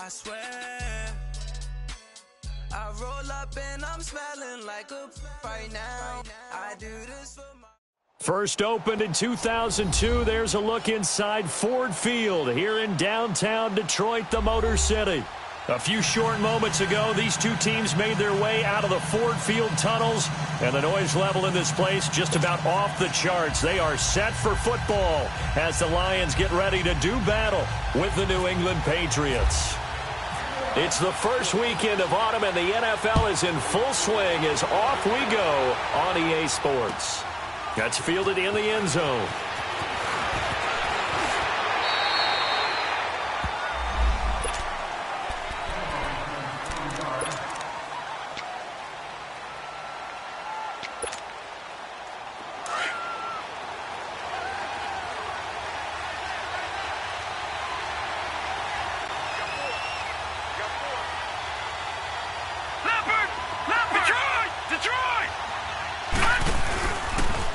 I swear. I roll up and I'm smelling like a right now. I do this for my... First opened in 2002, there's a look inside Ford Field here in downtown Detroit, the Motor City. A few short moments ago, these two teams made their way out of the Ford Field tunnels, and the noise level in this place just about off the charts. They are set for football as the Lions get ready to do battle with the New England Patriots. It's the first weekend of autumn, and the NFL is in full swing as off we go on EA Sports. That's fielded in the end zone.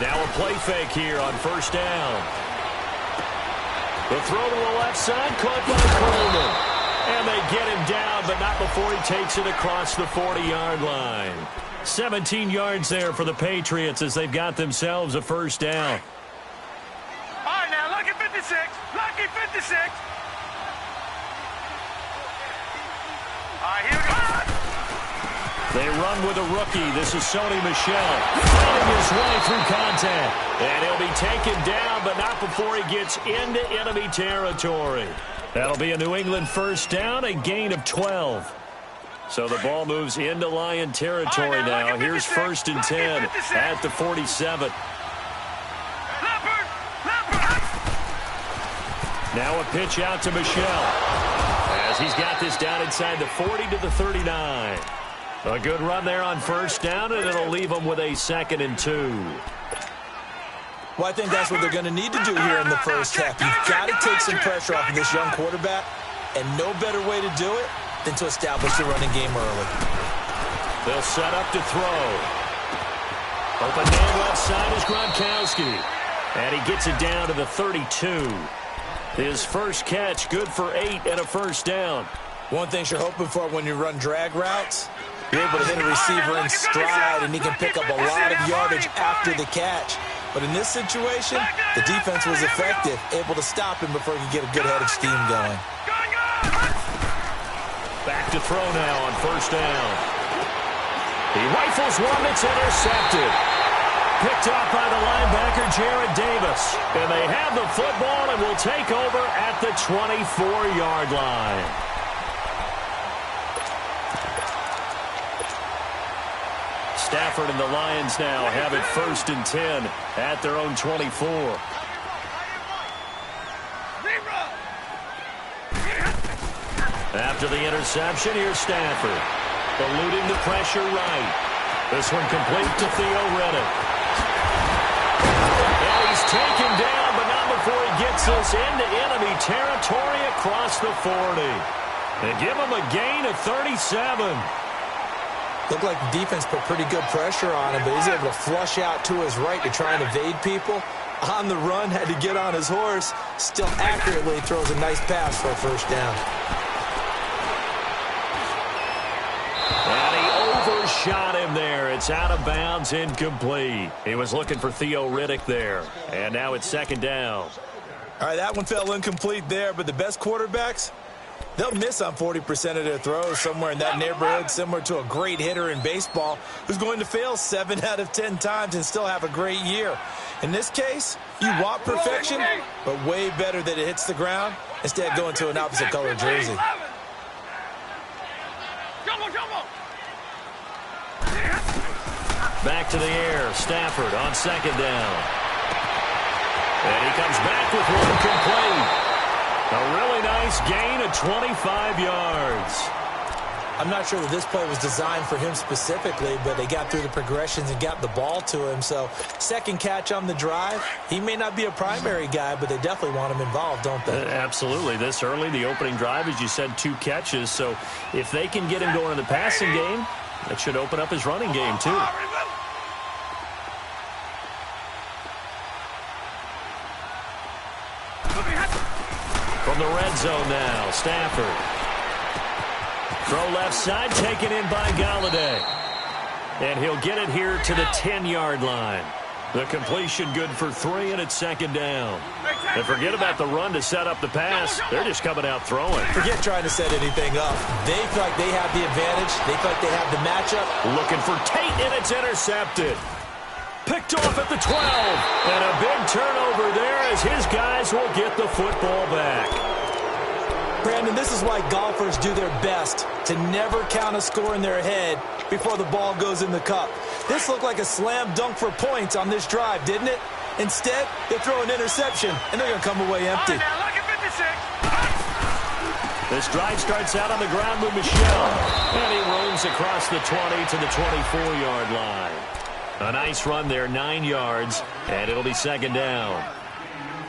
Now a play fake here on first down. The throw to the left side, caught by Coleman. And they get him down, but not before he takes it across the 40-yard line. 17 yards there for the Patriots as they've got themselves a first down. All right, now, lucky 56. Lucky 56. All right, here we go. They run with a rookie. This is Sony Michel fighting his way through contact. And he'll be taken down, but not before he gets into enemy territory. That'll be a New England first down, a gain of 12. So the ball moves into Lion territory now. Here's first and 10 at the 47. Now a pitch out to Michel as he's got this down inside the 40 to the 39. A good run there on first down, and it'll leave them with a 2nd and 2. Well, I think that's what they're going to need to do here in the first half. You've got to take some pressure off of this young quarterback, and no better way to do it than to establish the running game early. They'll set up to throw. Open man left side is Gronkowski, and he gets it down to the 32. His first catch, good for 8 and a first down. One thing you're hoping for when you run drag routes, you're able to hit a receiver in stride, and he can pick up a lot of yardage after the catch. But in this situation, the defense was effective, able to stop him before he could get a good head of steam going. Back to throw now on first down. He rifles one that's intercepted. Picked up by the linebacker, Jared Davis. And they have the football and will take over at the 24-yard line. Stafford and the Lions now have it first and 10 at their own 24. After the interception, here's Stafford. Eluding the pressure right. This one complete to Theo Riddick. And he's taken down, but not before he gets this into enemy territory across the 40. They give him a gain of 37. Looked like the defense put pretty good pressure on him, but he's able to flush out to his right to try and evade people. On the run, had to get on his horse. Still accurately throws a nice pass for a first down. And he overshot him there. It's out of bounds, incomplete. He was looking for Theo Riddick there. And now it's second down. All right, that one fell incomplete there, but the best quarterbacks, they'll miss on 40% of their throws, somewhere in that neighborhood, similar to a great hitter in baseball who's going to fail 7 out of 10 times and still have a great year. In this case, you want perfection, but way better that it hits the ground instead of going to an opposite color jersey. Back to the air. Stafford on second down. And he comes back with one complete. A really nice gain of 25 yards. I'm not sure that this play was designed for him specifically, but they got through the progressions and got the ball to him. So second catch on the drive. He may not be a primary guy, but they definitely want him involved, don't they? Absolutely. This early, the opening drive, as you said, 2 catches. So if they can get him going in the passing game, that should open up his running game too. From the red zone now, Stafford. Throw left side, taken in by Galladay. And he'll get it here to the 10-yard line. The completion good for 3, and it's second down. And forget about the run to set up the pass. They're just coming out throwing. Forget trying to set anything up. They feel like they have the advantage. They feel like they have the matchup. Looking for Tate, and it's intercepted. Picked off at the 12. And a big turnover there as his guys will get the football back. Brandon, this is why golfers do their best to never count a score in their head before the ball goes in the cup. This looked like a slam dunk for points on this drive, didn't it? Instead, they throw an interception, and they're going to come away empty. All right, now look at 56. This drive starts out on the ground with Michel. And he roams across the 20 to the 24-yard line. A nice run there, 9 yards, and it'll be second down.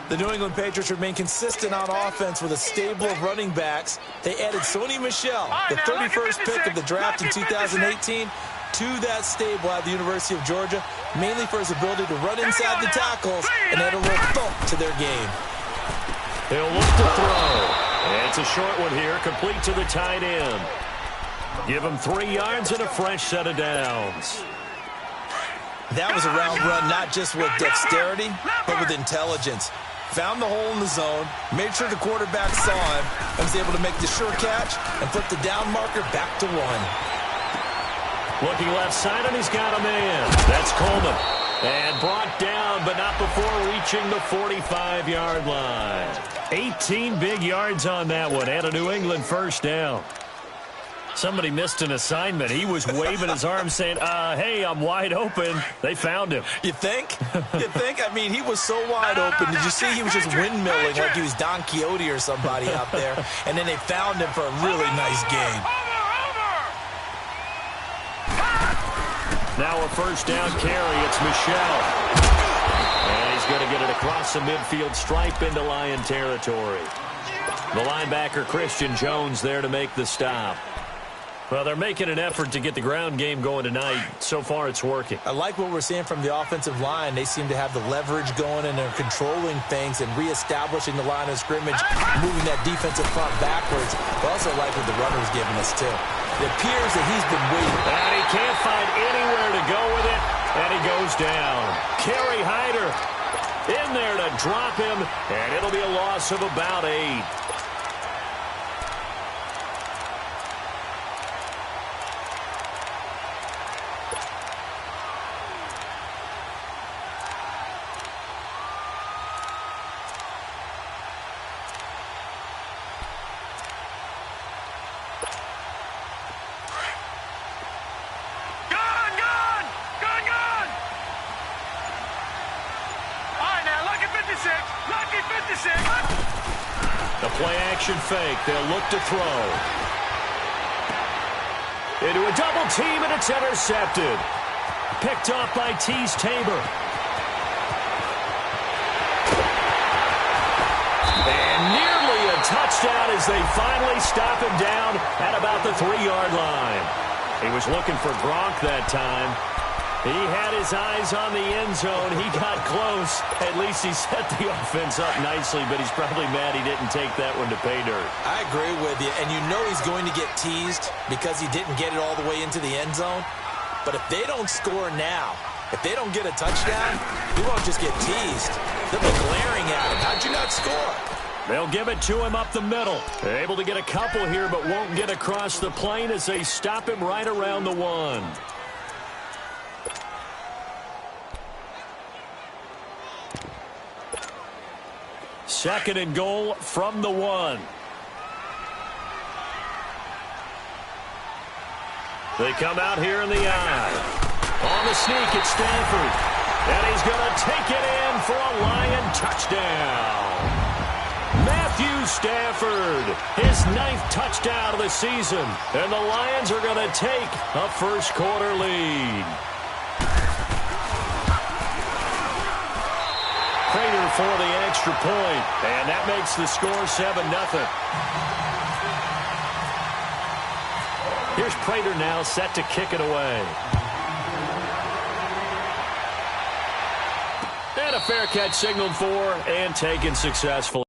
The New England Patriots remain consistent on offense with a stable of running backs. They added Sony Michel, the 31st pick of the draft in 2018, to that stable at the University of Georgia, mainly for his ability to run inside the tackles and add a little thump to their game. He'll look to throw. And it's a short one here, complete to the tight end. Give him 3 yards and a fresh set of downs. That was a round run, not just with dexterity, but with intelligence. Found the hole in the zone, made sure the quarterback saw him, and was able to make the sure catch and flip the down marker back to 1. Looking left side, and he's got a man. That's Coleman. And brought down, but not before reaching the 45-yard line. 18 big yards on that one, and a New England first down. Somebody missed an assignment. He was waving his arm saying, hey, I'm wide open. They found him. You think? You think? I mean, he was so wide open. Did you see he was just windmilling like he was Don Quixote or somebody out there? And then they found him for a really nice game. Now a first down carry. It's Michel. And he's going to get it across the midfield stripe into Lion territory. The linebacker, Christian Jones, there to make the stop. Well, they're making an effort to get the ground game going tonight. So far, it's working. I like what we're seeing from the offensive line. They seem to have the leverage going, and they're controlling things and reestablishing the line of scrimmage, moving that defensive front backwards. But also like what the runner's giving us, too. It appears that he's been waiting. And he can't find anywhere to go with it, and he goes down. Kerry Hyder in there to drop him, and it'll be a loss of about 8. The play-action fake. They'll look to throw. Into a double team, and it's intercepted. Picked off by Tease Tabor. And nearly a touchdown as they finally stop him down at about the 3-yard line. He was looking for Gronk that time. He had his eyes on the end zone. He got close. At least he set the offense up nicely, but he's probably mad he didn't take that one to pay dirt. I agree with you, and you know he's going to get teased because he didn't get it all the way into the end zone. But if they don't score now, if they don't get a touchdown, he won't just get teased. They'll be glaring at him. How'd you not score? They'll give it to him up the middle. They're able to get a couple here, but won't get across the plane as they stop him right around the 1. Second and goal from the 1. They come out here in the eye. On the sneak, it's Stafford. And he's going to take it in for a Lion touchdown. Matthew Stafford, his 9th touchdown of the season. And the Lions are going to take a first-quarter lead. Prater for the extra point, and that makes the score 7-0. Here's Prater now set to kick it away. And a fair catch signaled for and taken successfully.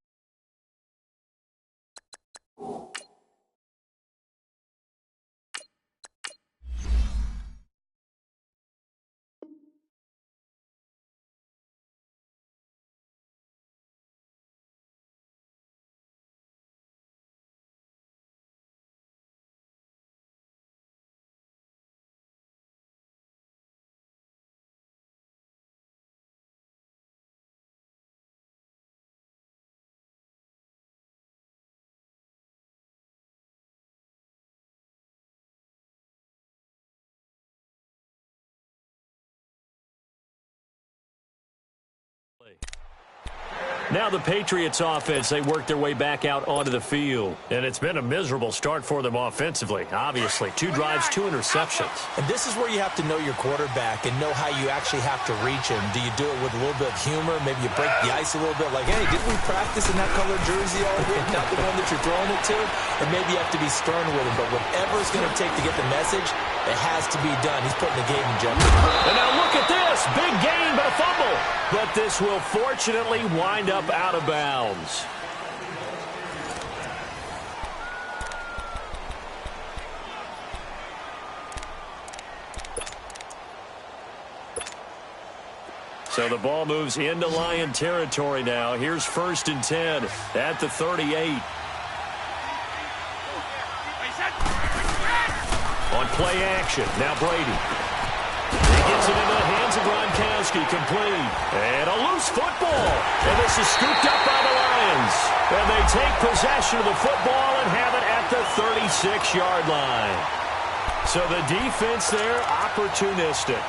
Now the Patriots offense, they work their way back out onto the field. And it's been a miserable start for them offensively, obviously. 2 drives, 2 interceptions. And this is where you have to know your quarterback and know how you actually have to reach him. Do you do it with a little bit of humor? Maybe you break the ice a little bit like, hey, didn't we practice in that colored jersey all year? Not the one that you're throwing it to? And maybe you have to be stern with him. But whatever it's going to take to get the message, it has to be done. He's putting the game in jeopardy. And now look at this. Big gain, but a fumble. But this will fortunately wind up out of bounds. So the ball moves into Lion territory now. Here's 1st and 10 at the 38. On play action, now Brady. He gets it into the hands of Gronkowski, complete. And a loose football. And this is scooped up by the Lions. And they take possession of the football and have it at the 36-yard line. So the defense there, opportunistic.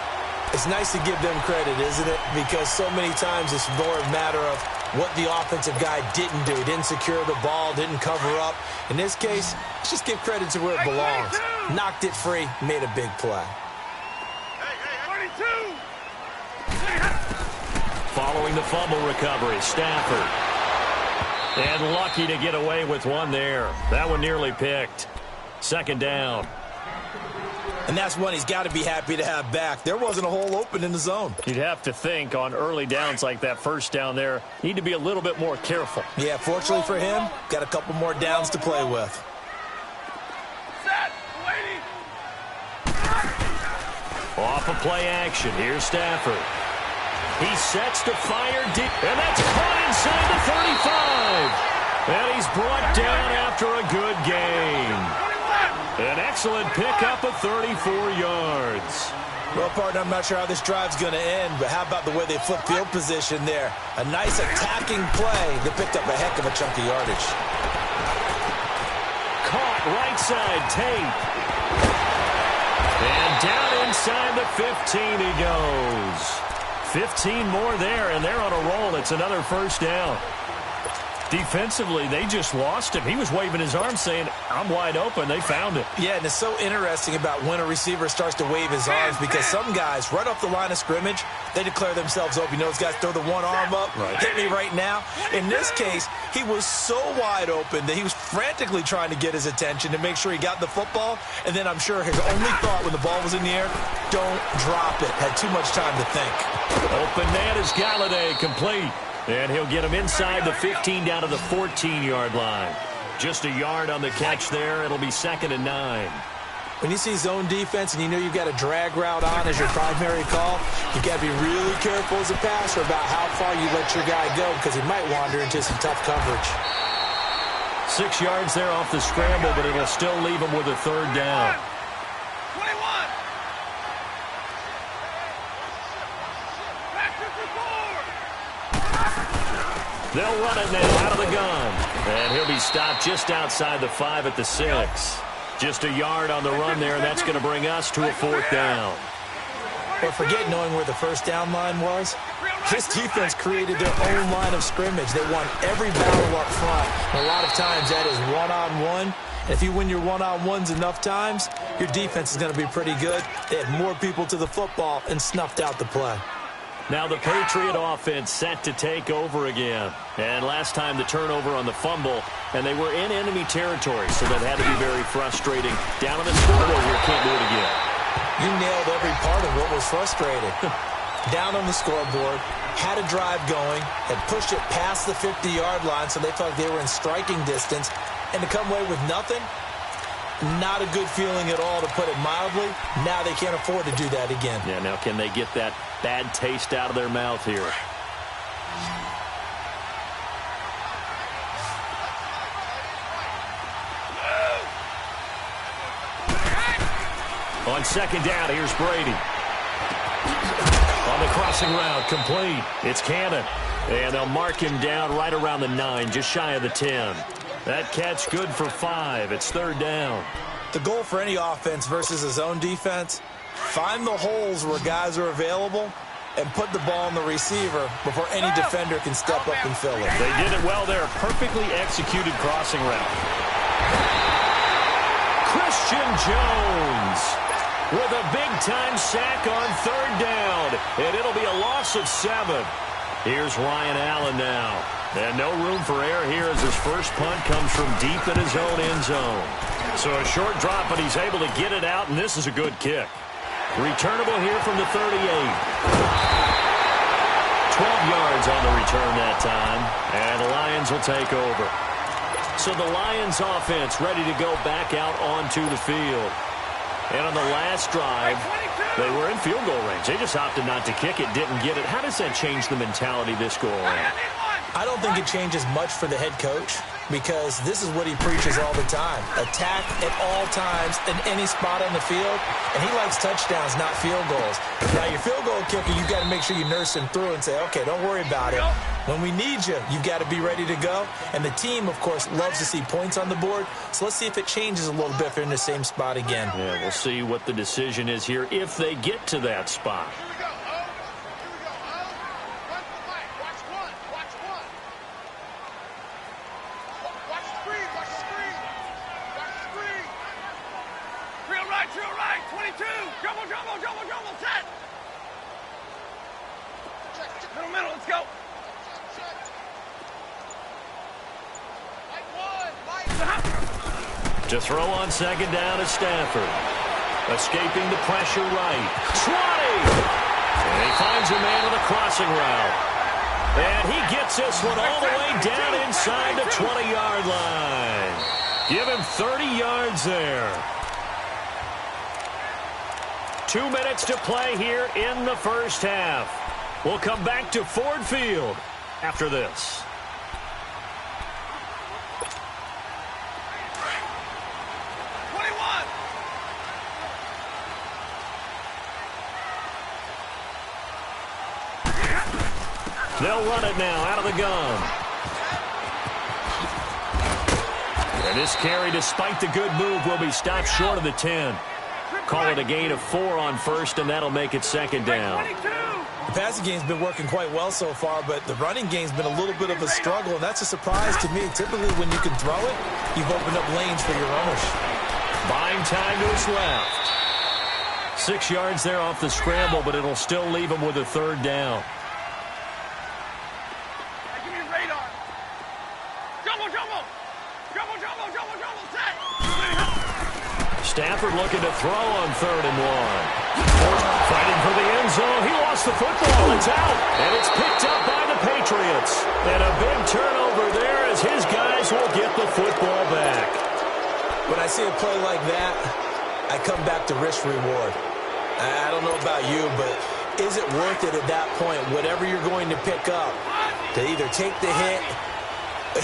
It's nice to give them credit, isn't it? Because so many times it's more a matter of what the offensive guy didn't do. Didn't secure the ball, didn't cover up. In this case, let's just give credit to where it belongs. Knocked it free, made a big play. Following the fumble recovery, Stafford. And lucky to get away with one there. That one nearly picked. 2nd down. And that's one he's got to be happy to have back. There wasn't a hole open in the zone. You'd have to think on early downs like that 1st down there, need to be a little bit more careful. Yeah, fortunately for him, got a couple more downs to play with. Set, waiting. Off of play action, here's Stafford. He sets to fire deep, and that's caught inside the 35. And he's brought down after a good game. An excellent pickup of 34 yards. Well, partner, I'm not sure how this drive's going to end, but how about the way they flip field position there? A nice attacking play that picked up a heck of a chunk of yardage. Caught right side, Tate. And down inside the 15 he goes. 15 more there, and they're on a roll. It's another 1st down. Defensively, they just lost him. He was waving his arms saying, I'm wide open. They found it. Yeah, and it's so interesting about when a receiver starts to wave his arms because some guys, right off the line of scrimmage, they declare themselves open. You know, those guys throw the one arm up, hit me right now. In this case, he was so wide open that he was frantically trying to get his attention to make sure he got the football. And then I'm sure his only thought when the ball was in the air, don't drop it. Had too much time to think. Open man is Galladay, complete. And he'll get him inside the 15 down to the 14-yard line. Just a yard on the catch there. It'll be 2nd and 9. When you see zone defense and you know you've got a drag route on as your primary call, you've got to be really careful as a passer about how far you let your guy go because he might wander into some tough coverage. 6 yards there off the scramble, but it'll still leave him with a 3rd down. 21. Back to the 4. They'll run it now out of the gun. And he'll be stopped just outside the 5 at the 6. Just a yard on the run there, and that's going to bring us to a 4th down. But forget knowing where the 1st down line was. This defense created their own line of scrimmage. They won every battle up front. And a lot of times that is one-on-one. And if you win your one-on-ones enough times, your defense is going to be pretty good. They had more people to the football and snuffed out the play. Now the Patriot offense set to take over again. And last time the turnover on the fumble, and they were in enemy territory, so that had to be very frustrating. Down on the scoreboard here, can't do it again. You nailed every part of what was frustrating. Down on the scoreboard, had a drive going, had pushed it past the 50-yard line, so they thought they were in striking distance, and to come away with nothing, not a good feeling at all, to put it mildly. Now they can't afford to do that again. Yeah, now can they get that bad taste out of their mouth here? On 2nd down, here's Brady. On the crossing route, complete. It's Cannon. And they'll mark him down right around the 9, just shy of the 10. That catch good for 5. It's 3rd down. The goal for any offense versus a zone defense, find the holes where guys are available and put the ball on the receiver before any defender can step up and fill it. They did it well there. Perfectly executed crossing route. Christian Jones with a big-time sack on third down, and it'll be a loss of 7. Here's Ryan Allen now. And no room for error here as his first punt comes from deep in his own end zone. So a short drop, but he's able to get it out, and this is a good kick. Returnable here from the 38. 12 yards on the return that time, and the Lions will take over. So the Lions offense ready to go back out onto the field. And on the last drive, they were in field goal range. They just opted not to kick it, didn't get it. How does that change the mentality this go around? I don't think it changes much for the head coach because this is what he preaches all the time. Attack at all times in any spot on the field, and he likes touchdowns, not field goals. Now, your field goal kicker, you've got to make sure you nurse him through and say, okay, don't worry about it. When we need you, you've got to be ready to go. And the team, of course, loves to see points on the board. So let's see if it changes a little bit if they're in the same spot again. Yeah, we'll see what the decision is here if they get to that spot. To throw on second down is Stafford. Escaping the pressure right. 20! And he finds a man with a crossing route. And he gets this one all the way down inside the 20-yard line. Give him 30 yards there. 2 minutes to play here in the first half. We'll come back to Ford Field after this. They'll run it now out of the gun. And this carry, despite the good move, will be stopped short of the 10. Call it a gain of 4 on first, and that'll make it second down. The passing game's been working quite well so far, but the running game's been a little bit of a struggle, and that's a surprise to me. Typically, when you can throw it, you've opened up lanes for your runners. Buying time to his left. 6 yards there off the scramble, but it'll still leave him with a third down. Stafford looking to throw on 3rd and 1. Fighting for the end zone. He lost the football. It's out. And it's picked up by the Patriots. And a big turnover there as his guys will get the football back. When I see a play like that, I come back to risk reward. I don't know about you, but is it worth it at that point, whatever you're going to pick up, to either take the hit,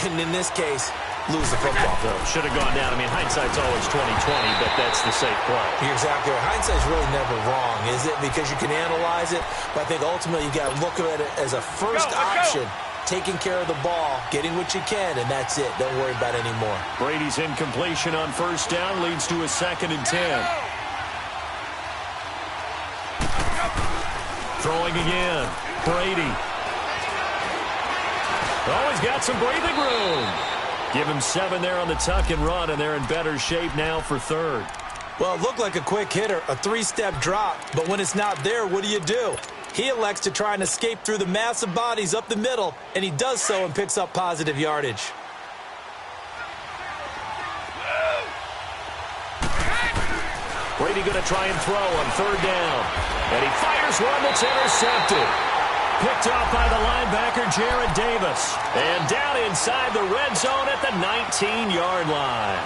and in this case, lose the football? So should have gone down. I mean, hindsight's always 20/20, but that's the safe play. You're exactly right. Hindsight's really never wrong, is it? Because you can analyze it, but I think ultimately you got to look at it as a first option. Taking care of the ball, getting what you can, and that's it. Don't worry about it anymore. Brady's incompletion on first down leads to a 2nd and 10. Throwing again. Brady. Oh, he's got some breathing room. Give him 7 there on the tuck and run, and they're in better shape now for 3rd. Well, it looked like a quick hitter, a 3-step drop, but when it's not there, what do? He elects to try and escape through the massive bodies up the middle, and he does so and picks up positive yardage. Brady going to try and throw on 3rd down, and he fires one that's intercepted. Picked off by the linebacker, Jared Davis. And down inside the red zone at the 19-yard line.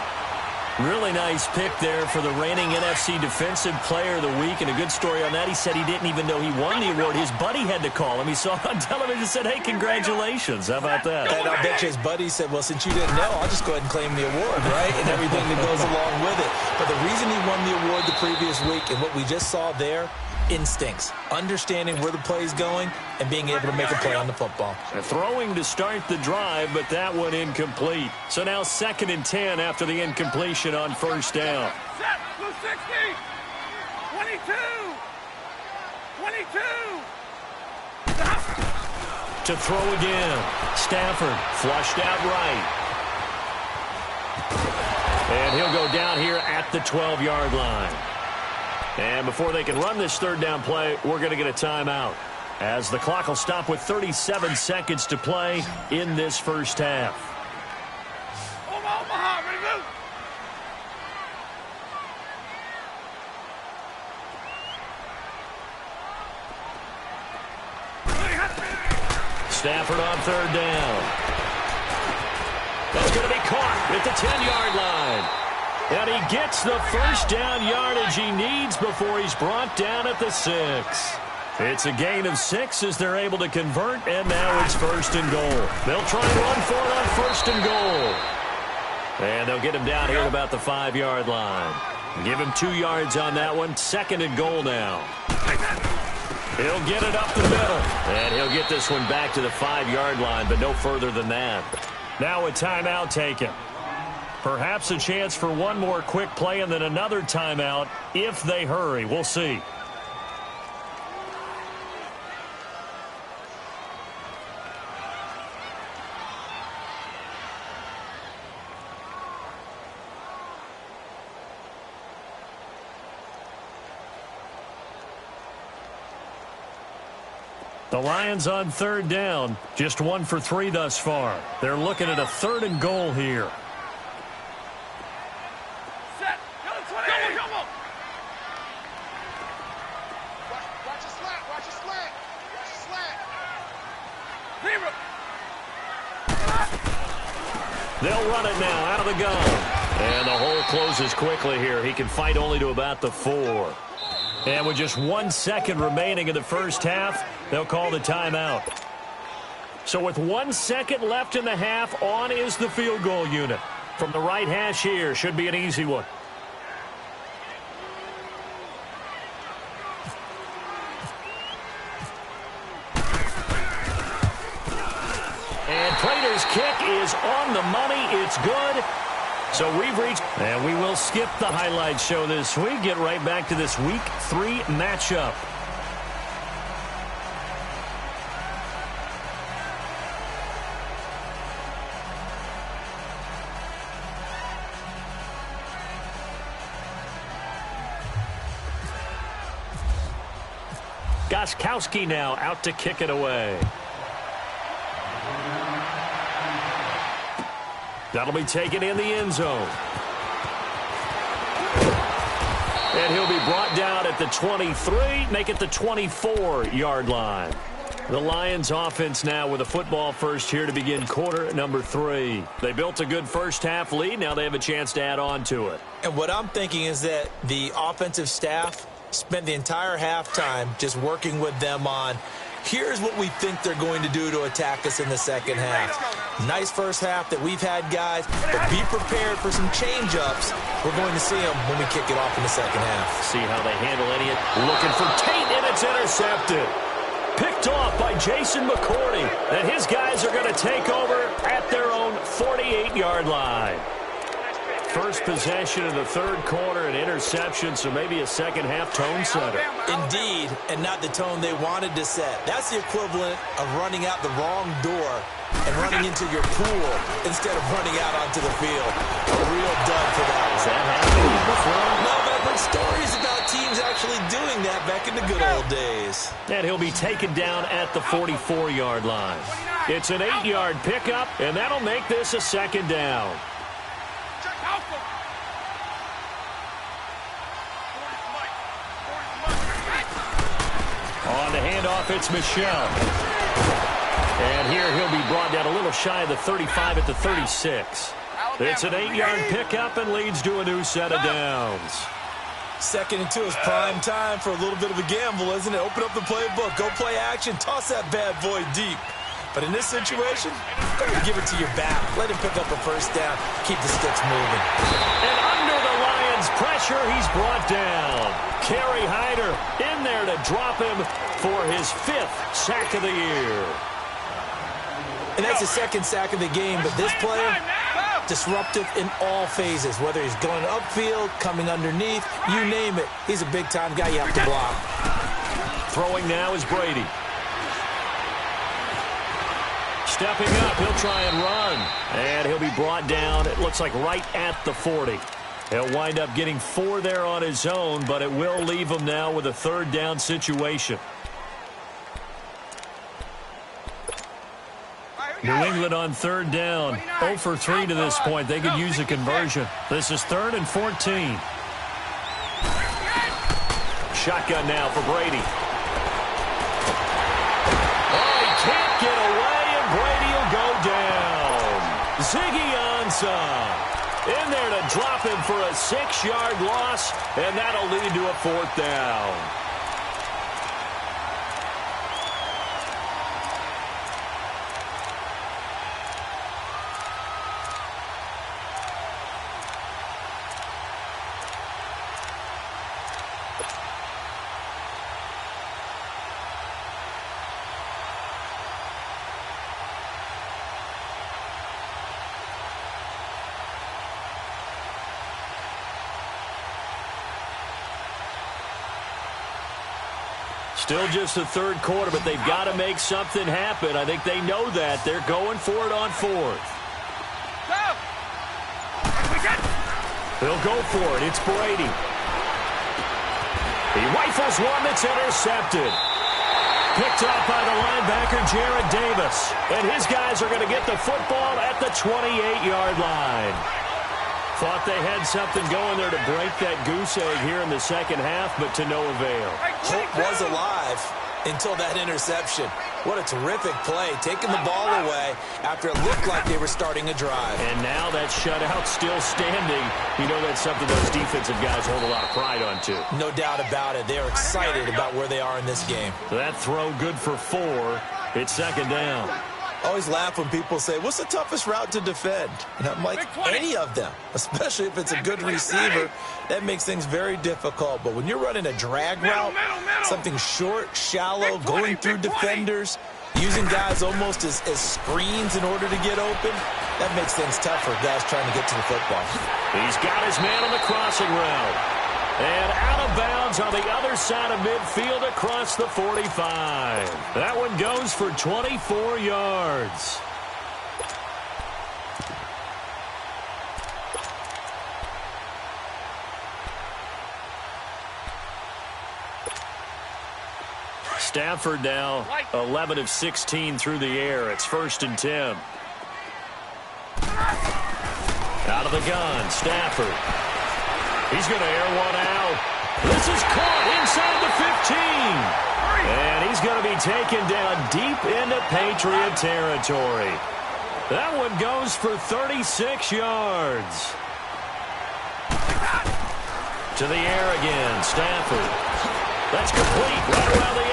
Really nice pick there for the reigning NFC Defensive Player of the Week. And a good story on that, he said he didn't even know he won the award. His buddy had to call him. He saw it on television and said, hey, congratulations. How about that? And I'll bet you his buddy said, well, since you didn't know, I'll just go ahead and claim the award, right? And everything that goes along with it. But the reason he won the award the previous week and what we just saw there, instincts, understanding where the play is going, and being able to make a play on the football. Throwing to start the drive, but that one incomplete. So now 2nd and 10 after the incompletion on first down. Set, blue 60, 22, 22. To throw again. Stafford flushed out right. And he'll go down here at the 12-yard line. And before they can run this third down play, we're going to get a timeout, as the clock will stop with 37 seconds to play in this first half. Stafford on third down. That's going to be caught at the 10-yard line. And he gets the first down yardage he needs before he's brought down at the 6. It's a gain of 6 as they're able to convert, and now it's first and goal. They'll try and run for it on first and goal. And they'll get him down here at about the 5-yard line. Give him 2 yards on that one. Second and goal now. He'll get it up the middle. And he'll get this one back to the 5-yard line, but no further than that. Now a timeout taken. Perhaps a chance for one more quick play and then another timeout if they hurry. We'll see. The Lions on third down, just 1 for 3 thus far. They're looking at a third and goal here. Set. Come on. Watch a slant. Watch a slant. Zero. They'll run it now out of the gun. And the hole closes quickly here. He can fight only to about the 4. And with just 1 second remaining in the first half, they'll call the timeout. So with 1 second left in the half, on is the field goal unit. From the right hash here, should be an easy one. And Prater's kick is on the money. It's good. So we've reached, and we will skip the highlight show this week. Get right back to this Week 3 matchup. Gostkowski now out to kick it away. That'll be taken in the end zone. And he'll be brought down at the 23, make it the 24-yard line. The Lions offense now with a football first here to begin quarter number 3. They built a good first half lead. Now they have a chance to add on to it. And what I'm thinking is that the offensive staff spent the entire halftime just working with them on, here's what we think they're going to do to attack us in the second half. Nice first half that we've had, guys, but be prepared for some change-ups. We're going to see them when we kick it off in the second half. See how they handle Elliott. Looking for Tate, and it's intercepted. Picked off by Jason McCourty. And his guys are going to take over at their own 48-yard line. First possession of the third quarter, an interception, so maybe a second-half tone setter. Indeed, and not the tone they wanted to set. That's the equivalent of running out the wrong door and running into your pool instead of running out onto the field. A real dud for that one. Has that happened before? No, but I've heard stories about teams actually doing that back in the good old days. And he'll be taken down at the 44-yard line. It's an 8-yard pickup, and that'll make this a second down. On the handoff, it's Michel. And here he'll be brought down a little shy of the 35 at the 36. It's an 8-yard pickup and leads to a new set of downs. Second and 2 is prime time for a little bit of a gamble, isn't it? Open up the playbook, go play action, toss that bad boy deep. But in this situation, go ahead and give it to your back. Let him pick up a first down. Keep the sticks moving. And under the Lions' pressure, he's brought down. Kerry Hyder in there to drop him for his 5th sack of the year. And that's the second sack of the game, but this player, disruptive in all phases, whether he's going upfield, coming underneath, you name it. He's a big-time guy you have to block. Throwing now is Brady. stepping up. He'll try and run. And he'll be brought down, it looks like, right at the 40. He'll wind up getting 4 there on his own, but it will leave him now with a third down situation. New England on third down. 0 for 3 to this point. They could use a conversion. This is 3rd and 14. Shotgun now for Brady. Oh, he can't get away, and Brady will go down. Ziggy Ansah in there to drop him for a 6-yard loss, and that'll lead to a 4th down. Still just the third quarter, but they've got to make something happen. I think they know that. They're going for it on 4th. They'll go for it. It's Brady. He rifles one that's intercepted. Picked up by the linebacker, Jared Davis. And his guys are going to get the football at the 28-yard line. Thought they had something going there to break that goose egg here in the second half, but to no avail. Hope was alive until that interception. What a terrific play, taking the ball away after it looked like they were starting a drive. And now that shutout still standing. You know that's something those defensive guys hold a lot of pride on, too. No doubt about it. They're excited about where they are in this game. That throw good for 4. It's second down. I always laugh when people say, what's the toughest route to defend? And I'm like, any of them, especially if it's a good receiver. That makes things very difficult. But when you're running a drag route, something short, shallow, going through defenders, using guys almost as screens in order to get open, that makes things tough for guys trying to get to the football. He's got his man on the crossing route. And out of bounds on the other side of midfield across the 45. That one goes for 24 yards. Stafford now 11 of 16 through the air. It's 1st and 10. Out of the gun, Stafford. He's going to air one out. This is caught inside the 15. And he's going to be taken down deep into Patriot territory. That one goes for 36 yards. To the air again, Stafford. That's complete right around the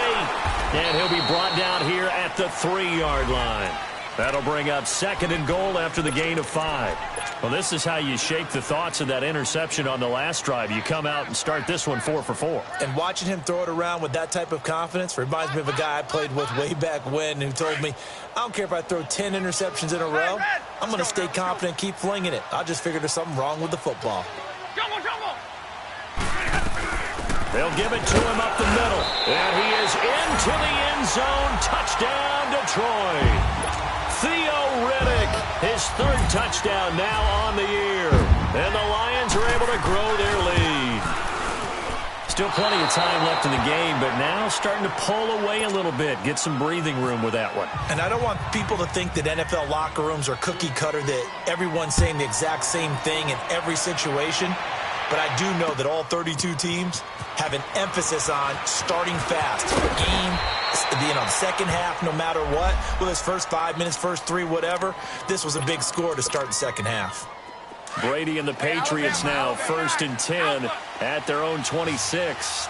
8. And he'll be brought down here at the 3-yard line. That'll bring up 2nd and goal after the gain of 5. Well, this is how you shake the thoughts of that interception on the last drive. You come out and start this one 4 for 4. And watching him throw it around with that type of confidence reminds me of a guy I played with way back when who told me, I don't care if I throw 10 interceptions in a row. I'm going to stay confident, keep flinging it. I just figured there's something wrong with the football. They'll give it to him up the middle. And he is into the end zone. Touchdown, Detroit. Theo Riddick, his 3rd touchdown now on the year. And the Lions are able to grow their lead. Still plenty of time left in the game, but now starting to pull away a little bit. Get some breathing room with that one. And I don't want people to think that NFL locker rooms are cookie cutter, that everyone's saying the exact same thing in every situation. But I do know that all 32 teams have an emphasis on starting fast. Game, second half, no matter what. Well, his first 5 minutes, first 3, whatever. This was a big score to start the second half. Brady and the Patriots now 1st and 10 at their own 26.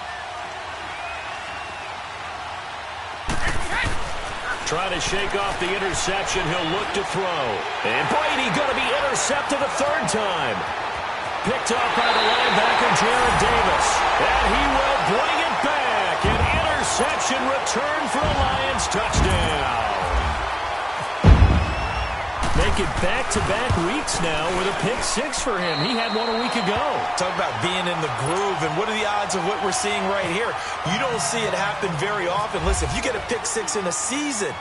Trying to shake off the interception. He'll look to throw. And Brady going to be intercepted a 3rd time. Picked up by the linebacker, Jared Davis. And he will bring it back. An interception return for a Lions touchdown. Make it back-to-back weeks now with a pick 6 for him. He had one a week ago. Talk about being in the groove, and what are the odds of what we're seeing right here? You don't see it happen very often. Listen, if you get a pick 6 in a season,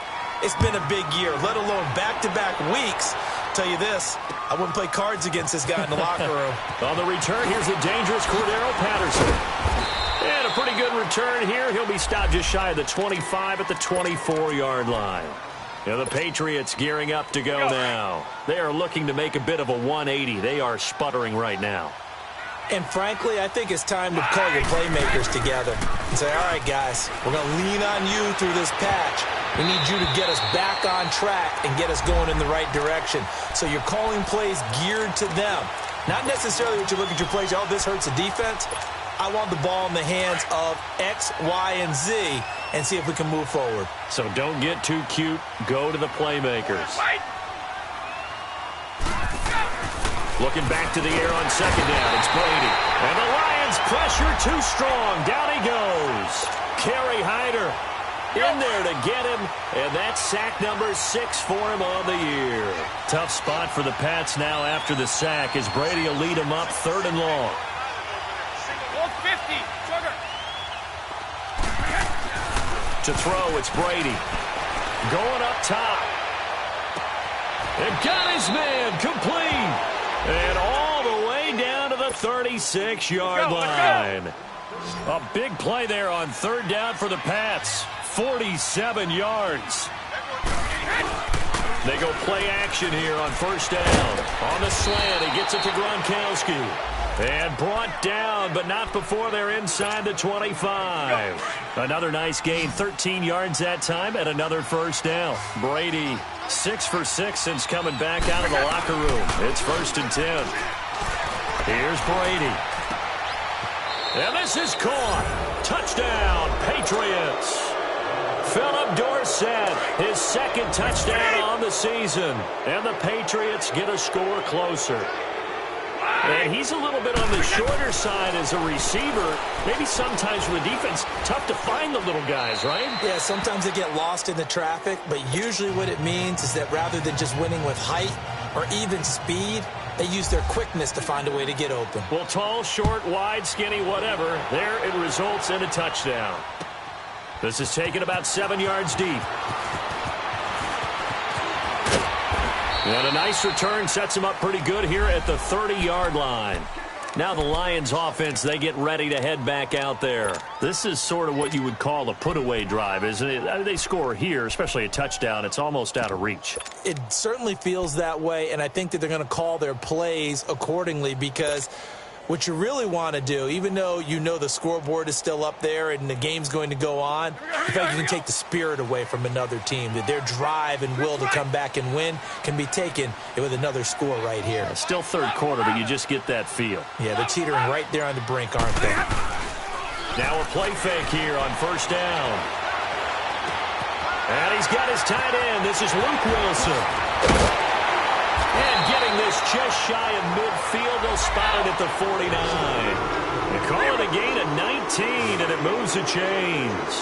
It's been a big year, let alone back-to-back weeks. Tell you this, I wouldn't play cards against this guy in the locker room. On the return, here's a dangerous Cordero Patterson. And a pretty good return here. He'll be stopped just shy of the 25 at the 24-yard line. Now the Patriots gearing up to go now. They are looking to make a bit of a 180. They are sputtering right now. And frankly, I think it's time to call your playmakers together and say, all right, guys, we're going to lean on you through this patch. We need you to get us back on track and get us going in the right direction. So you're calling plays geared to them. Not necessarily what you look at your plays, oh, this hurts the defense. I want the ball in the hands of X, Y, and Z and see if we can move forward. So don't get too cute. Go to the playmakers. Looking back to the air on second down, it's Brady. And the Lions pressure too strong. Down he goes. Kerry Hyder in there to get him, and that's sack number 6 for him on the year. Tough spot for the Pats now after the sack as Brady will lead him up 3rd and long. 50, sugar. To throw, it's Brady. Going up top. And got his man complete. And all the way down to the 36-yard line. A big play there on 3rd down for the Pats. 47 yards. They go play action here on 1st down. On the slant, he gets it to Gronkowski. And brought down, but not before they're inside the 25. Another nice gain, 13 yards that time, and another 1st down. Brady, 6 for 6 since coming back out of the locker room. It's 1st and 10. Here's Brady. And this is caught. Touchdown, Patriots. Philip Dorsett, his 2nd touchdown on the season. And the Patriots get a score closer. And he's a little bit on the shorter side as a receiver. Maybe sometimes for the defense, tough to find the little guys, right? Yeah, sometimes they get lost in the traffic, but usually what it means is that rather than just winning with height or even speed, they use their quickness to find a way to get open. Well, tall, short, wide, skinny, whatever, there it results in a touchdown. This is taken about 7 yards deep. And a nice return sets him up pretty good here at the 30-yard line. Now the Lions offense, they get ready to head back out there. This is sort of what you would call a put-away drive, isn't it? They score here, especially a touchdown. It's almost out of reach. It certainly feels that way, and I think that they're going to call their plays accordingly because what you really want to do, even though you know the scoreboard is still up there and the game's going to go on, in fact, you can take the spirit away from another team, that their drive and will to come back and win can be taken with another score right here. Still 3rd quarter, but you just get that feel. Yeah, they're teetering right there on the brink, aren't they? Now a play fake here on 1st down. And he's got his tight end. This is Luke Wilson. And getting this just shy of midfield, they'll spot it at the 49. They call it a gain of 19, and it moves the chains.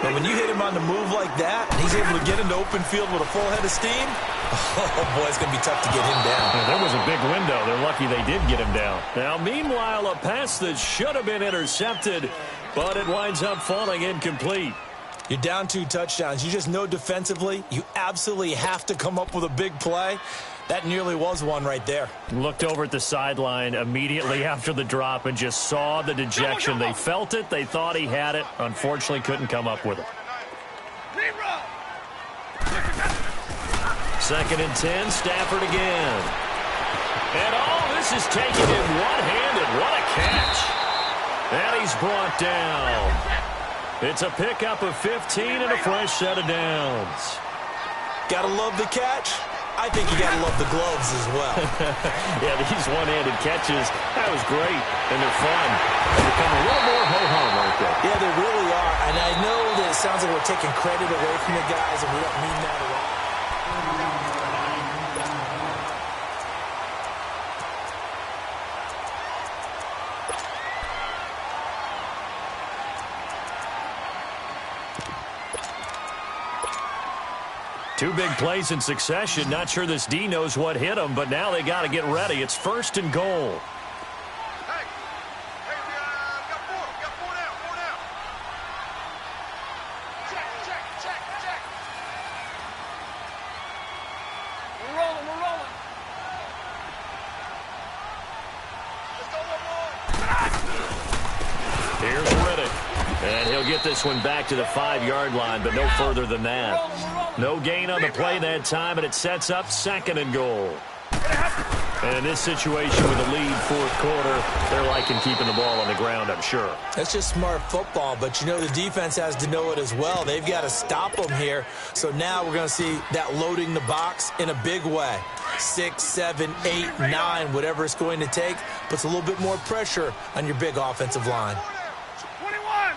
But when you hit him on the move like that, and he's able to get into open field with a full head of steam, oh, boy, it's going to be tough to get him down. Yeah, there was a big window. They're lucky they did get him down. Now, meanwhile, a pass that should have been intercepted, but it winds up falling incomplete. You're down 2 touchdowns. You just know defensively you absolutely have to come up with a big play. That nearly was one right there. Looked over at the sideline immediately after the drop and just saw the dejection. They felt it. They thought he had it. Unfortunately, couldn't come up with it. 2nd and 10, Stafford again. And this is taken in one-handed. What a catch. And he's brought down. It's a pickup of 15 and a fresh set of downs. Gotta love the catch. I think you gotta love the gloves as well. Yeah, these one-handed catches, that was great, and they're fun. They become a little more ho-hum, aren't they? Yeah, they really are. And I know that it sounds like we're taking credit away from the guys, and we don't mean that at all. Two big plays in succession. Not sure this D knows what hit him, but now they got to get ready. It's 1st and goal. Hey, got four down. Check. Here's Riddick. And he'll get this one back to the 5-yard line, but no further than that. No gain on the play that time, and it sets up 2nd and goal. And in this situation with a lead 4th quarter, they're liking keeping the ball on the ground, I'm sure. That's just smart football, but you know the defense has to know it as well. They've got to stop them here. So now we're going to see that loading the box in a big way. 6, 7, 8, 9, whatever it's going to take, puts a little bit more pressure on your big offensive line. 21.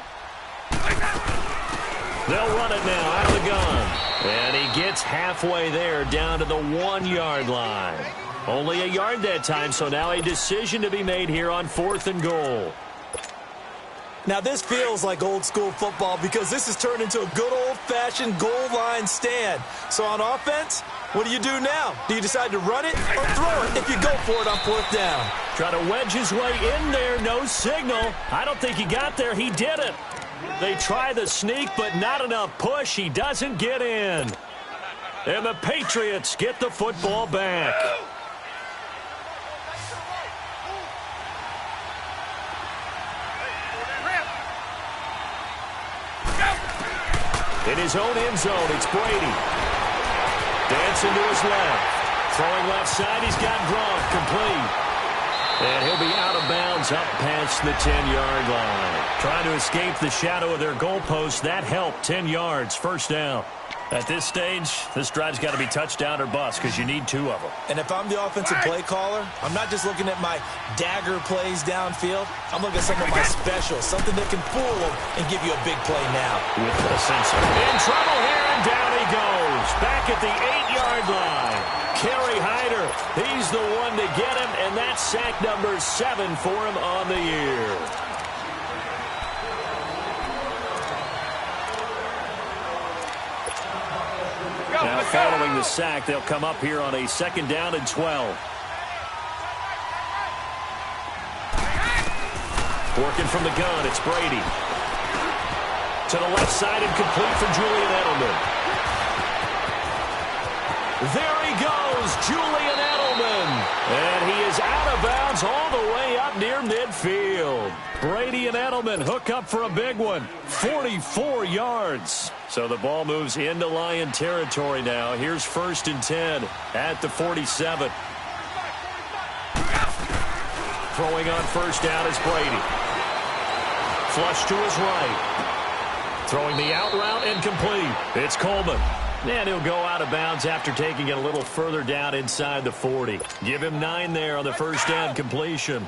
They'll run it now out of the gun. And he gets halfway there down to the 1-yard line. Only a yard that time, so now a decision to be made here on 4th and goal. Now this feels like old school football because this has turned into a good old-fashioned goal line stand. So on offense, what do you do now? Do you decide to run it or throw it if you go for it on 4th down? Try to wedge his way in there, no signal. I don't think he got there. He did it. They try the sneak, but not enough push. He doesn't get in. And the Patriots get the football back. In his own end zone, it's Brady. Dancing to his left. Throwing left side, he's got Gronk complete. And he'll be out of bounds up past the 10-yard line. Trying to escape the shadow of their goalpost. That helped. 10 yards, 1st down. At this stage, this drive's got to be touchdown or bust because you need 2 of them. And if I'm the offensive play caller, I'm not just looking at my dagger plays downfield. I'm looking at some of my specials, something that can fool them and give you a big play now. With the sensor. In trouble here, and down he goes. Back at the 8-yard line. Kerry Hyder, he's the one to get him, and that's sack number 7 for him on the year. Now following the sack, they'll come up here on a 2nd down and 12. Working from the gun, it's Brady. To the left side and complete for Julian Edelman. There he goes, Julian Edelman. And he is out of bounds all the way up near midfield. Brady and Edelman hook up for a big one. 44 yards. So the ball moves into Lion territory now. Here's 1st and 10 at the 47. Throwing on 1st down is Brady. Flush to his right. Throwing the out route and complete. It's Coleman. And he'll go out of bounds after taking it a little further down inside the 40. Give him 9 there on the 1st down completion.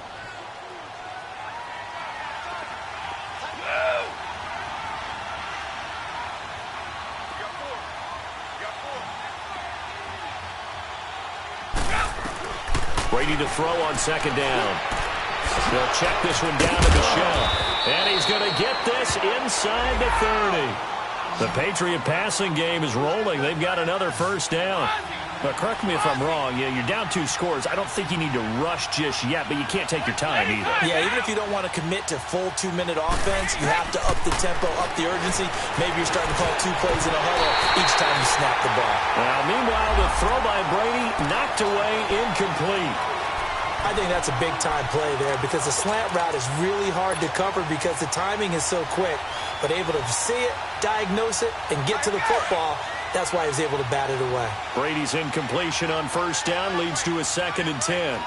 Brady to throw on 2nd down. They'll check this one down to Michelle. And he's going to get this inside the 30. The Patriot passing game is rolling. They've got another 1st down. But correct me if I'm wrong. Yeah, you're down 2 scores. I don't think you need to rush just yet, but you can't take your time either. Yeah, even if you don't want to commit to full 2-minute offense, you have to up the tempo, up the urgency. Maybe you're starting to call 2 plays in a huddle each time you snap the ball. Now, meanwhile, the throw by Brady knocked away, incomplete. I think that's a big-time play there because the slant route is really hard to cover because the timing is so quick. But able to see it, diagnose it, and get to the football, that's why he was able to bat it away. Brady's incompletion on 1st down leads to a 2nd and 10.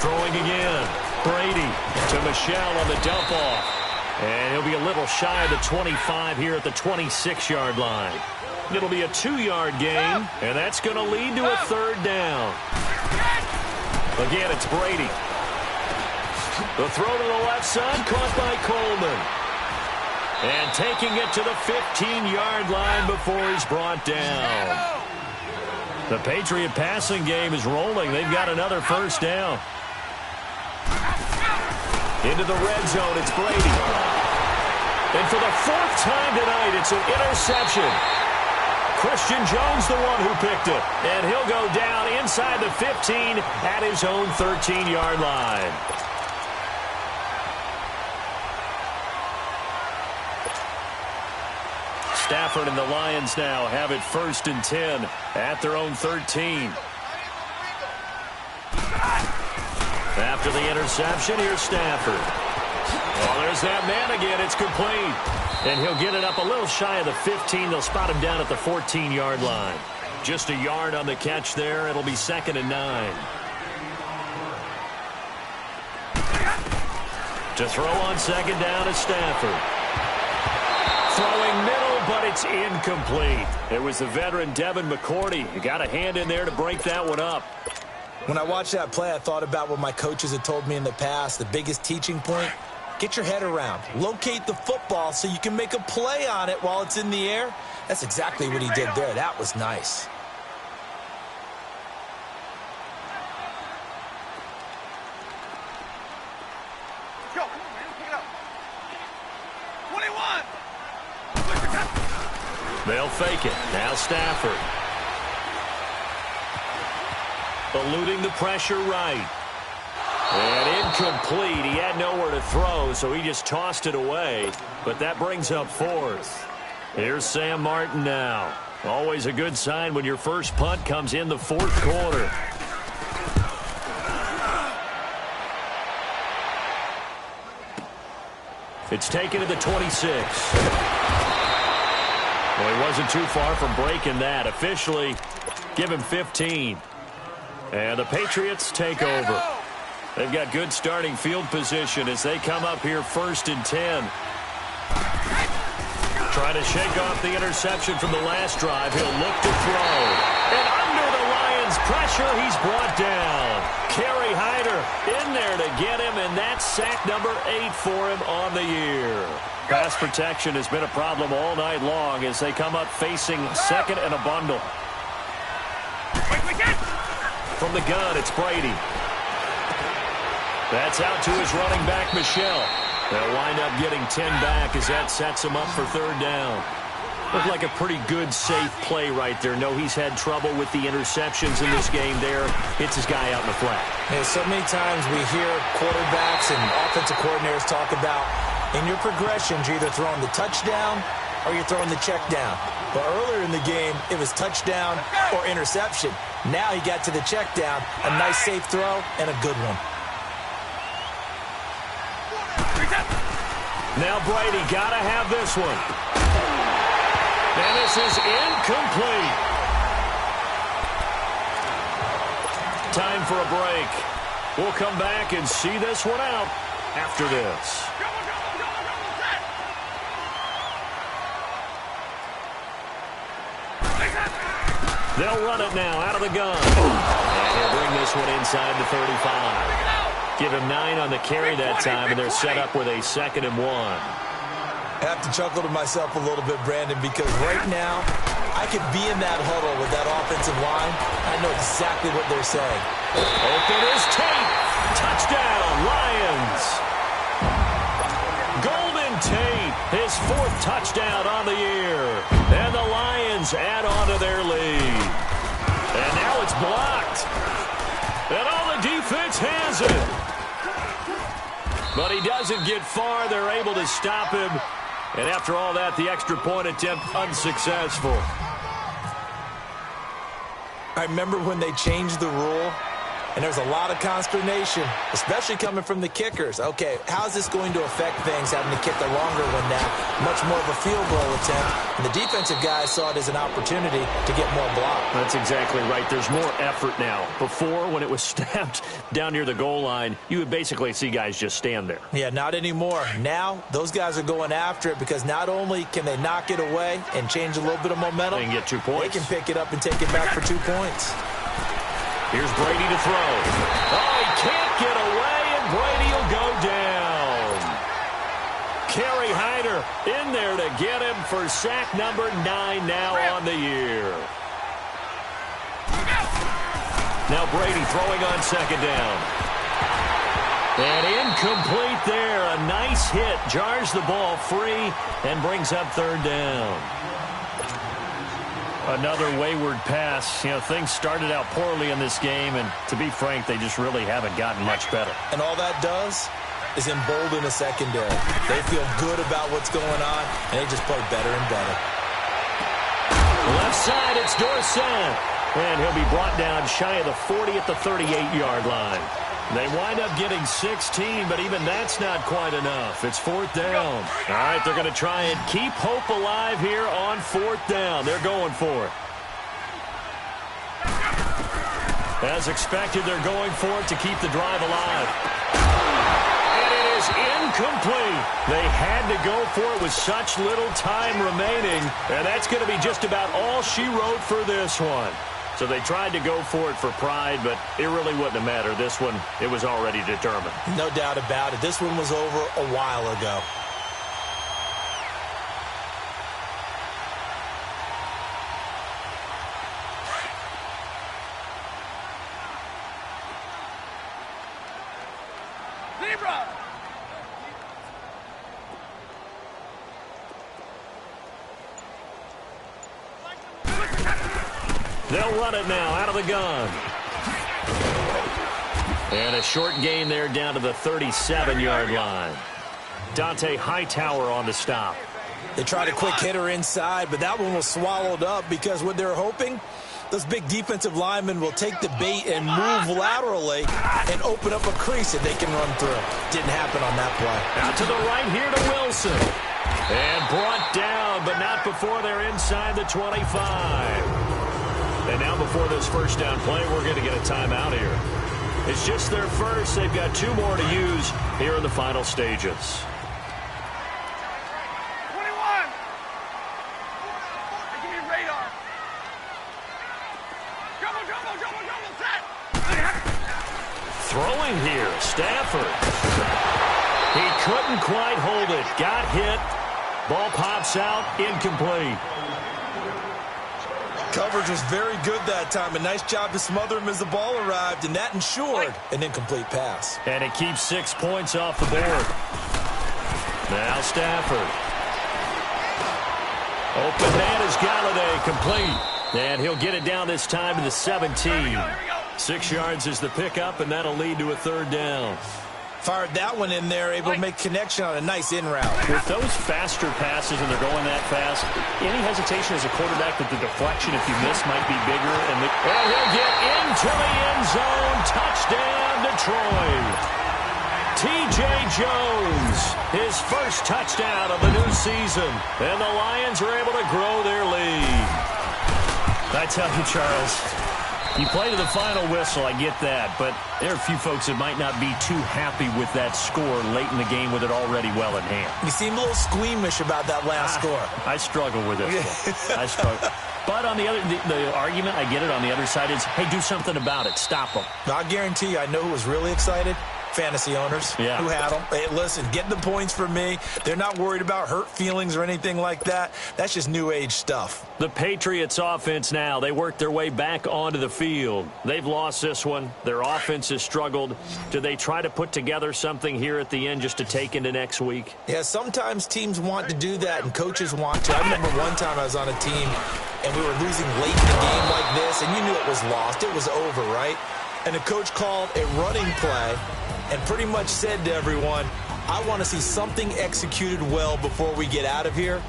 Throwing again. Brady to Michelle on the dump-off. And he'll be a little shy of the 25 here at the 26-yard line. It'll be a 2-yard gain, and that's going to lead to a 3rd down. Again, it's Brady. The throw to the left side, caught by Coleman. And taking it to the 15-yard line before he's brought down. The Patriot passing game is rolling. They've got another 1st down. Into the red zone, it's Brady. And for the 4th time tonight, it's an interception. Christian Jones, the one who picked it. And he'll go down inside the 15 at his own 13-yard line. Stafford and the Lions now have it 1st and 10 at their own 13. After the interception, here's Stafford. Oh, there's that man again. It's complete. And he'll get it up a little shy of the 15. They'll spot him down at the 14-yard line. Just a yard on the catch there. It'll be 2nd and 9. To throw on 2nd down is Stafford. Throwing middle, but it's incomplete. It was the veteran Devin McCourty. You got a hand in there to break that one up. When I watched that play, I thought about what my coaches had told me in the past. The biggest teaching point, get your head around. Locate the football so you can make a play on it while it's in the air. That's exactly what he did there. That was nice. Go, come on, man. Pick it up. 21. They'll fake it. Now Stafford. Eluding the pressure right. And incomplete. He had nowhere to throw, so he just tossed it away. But that brings up 4th. Here's Sam Martin now. Always a good sign when your first punt comes in the 4th quarter. It's taken to the 26. Well, he wasn't too far from breaking that. Officially, give him 15. And the Patriots take over. They've got good starting field position as they come up here 1st and 10. Trying to shake off the interception from the last drive. He'll look to throw. And under the Lions' pressure, he's brought down. Kerry Hyder in there to get him, and that's sack number 8 for him on the year. Pass protection has been a problem all night long as they come up facing 2nd and a bundle. From the gun, it's Brady. That's out to his running back, Michelle. They'll wind up getting 10 back as that sets him up for 3rd down. Looked like a pretty good, safe play right there. No, he's had trouble with the interceptions in this game there. Hits his guy out in the flat. Yeah, so many times we hear quarterbacks and offensive coordinators talk about in your progressions, you're either throwing the touchdown or you're throwing the check down. But earlier in the game, it was touchdown or interception. Now he got to the check down, a nice safe throw, and a good one. Now Brady got to have this one. And this is incomplete. Time for a break. We'll come back and see this one out after this. They'll run it now out of the gun. And he'll bring this one inside the 35. Give him 9 on the carry that time, and they're set up with a 2nd and 1. I have to chuckle to myself a little bit, Brandon, because right now I could be in that huddle with that offensive line. I know exactly what they're saying. Open is Tate. Touchdown, Lions. Golden Tate, his 4th touchdown on the year. And the Lions add on to their lead. And now it's blocked. And all the defense has it. But he doesn't get far. They're able to stop him. And after all that, the extra point attempt unsuccessful. I remember when they changed the rule, and there was a lot of consternation, especially coming from the kickers. Okay, how's this going to affect things, having to kick a longer one now, much more of a field goal attempt? And the defensive guys saw it as an opportunity to get more block. That's exactly right. There's more effort now. Before, when it was snapped down near the goal line, you would basically see guys just stand there. Yeah, not anymore. Now, those guys are going after it because not only can they knock it away and change a little bit of momentum, they can get 2 points. They can pick it up and take it back for 2 points. Here's Brady to throw. Oh, he can't get away, and Brady will go down. Kerry Hyder in there to get him for sack number 9 now on the year. Now Brady throwing on 2nd down. And incomplete there. A nice hit. Jars the ball free and brings up 3rd down. Another wayward pass. You know, things started out poorly in this game, and to be frank, they just really haven't gotten much better. And all that does is embolden the secondary. They feel good about what's going on, and they just play better and better. Left side, it's Dorsett. And he'll be brought down shy of the 40 at the 38-yard line. They wind up getting 16, but even that's not quite enough. It's fourth down. All right, they're going to try and keep hope alive here on fourth down. They're going for it. As expected, they're going for it to keep the drive alive. And it is incomplete. They had to go for it with such little time remaining, and that's going to be just about all she wrote for this one. So they tried to go for it for pride, but it really wouldn't have mattered. This one, it was already determined. No doubt about it. This one was over a while ago. Zebra! They'll run it now out of the gun. And a short gain there down to the 37-yard line. Dante Hightower on the stop. They tried a quick hitter inside, but that one was swallowed up because what they're hoping, those big defensive linemen will take the bait and move laterally and open up a crease that they can run through. Didn't happen on that play. Out to the right here to Wilson. And brought down, but not before they're inside the 25. And now before this first down play, we're going to get a timeout here. It's just their first. They've got two more to use here in the final stages. 21! They give me radar. Double, set! Throwing here, Stafford. He couldn't quite hold it. Got hit. Ball pops out, incomplete. Coverage was very good that time. A nice job to smother him as the ball arrived, and that ensured an incomplete pass. And it keeps 6 points off the board. Now Stafford. Open man is Galladay, complete. And he'll get it down this time to the 17. 6 yards is the pickup, and that'll lead to a third down. Fired that one in there, able to make connection on a nice in route. With those faster passes and they're going that fast, any hesitation as a quarterback that the deflection, if you miss, might be bigger. And he'll get into the end zone. Touchdown, Detroit. T.J. Jones, his first touchdown of the new season. And the Lions are able to grow their lead. I tell you, Charles, you play to the final whistle, I get that, but there are a few folks that might not be too happy with that score late in the game with it already well in hand. You seem a little squeamish about that last score. I struggle with this one. I struggle. But on the other, the argument, I get it, on the other side is, hey, do something about it. Stop them. I guarantee you, I know who was really excited. Fantasy owners who had them. Hey, listen, get the points for me. They're not worried about hurt feelings or anything like that. That's just new age stuff. The Patriots offense now, they work their way back onto the field. They've lost this one. Their offense has struggled. Do they try to put together something here at the end just to take into next week? Yeah, sometimes teams want to do that and coaches want to. I remember one time I was on a team and we were losing late in the game like this, and you knew it was lost. It was over, right? And the coach called a running play and pretty much said to everyone, I want to see something executed well before we get out of here.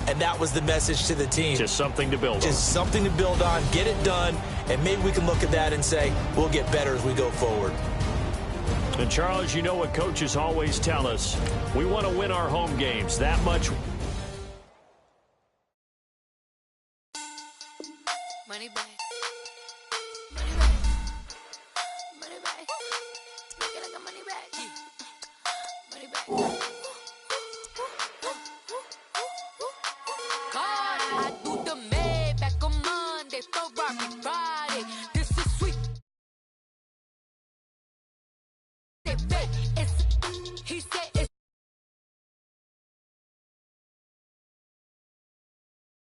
And that was the message to the team. Just something to build on. Just something to build on, get it done, and maybe we can look at that and say, we'll get better as we go forward. And Charles, you know what coaches always tell us. We want to win our home games. That much. Money back. Money back. Money back. Make it like a money back. Money back.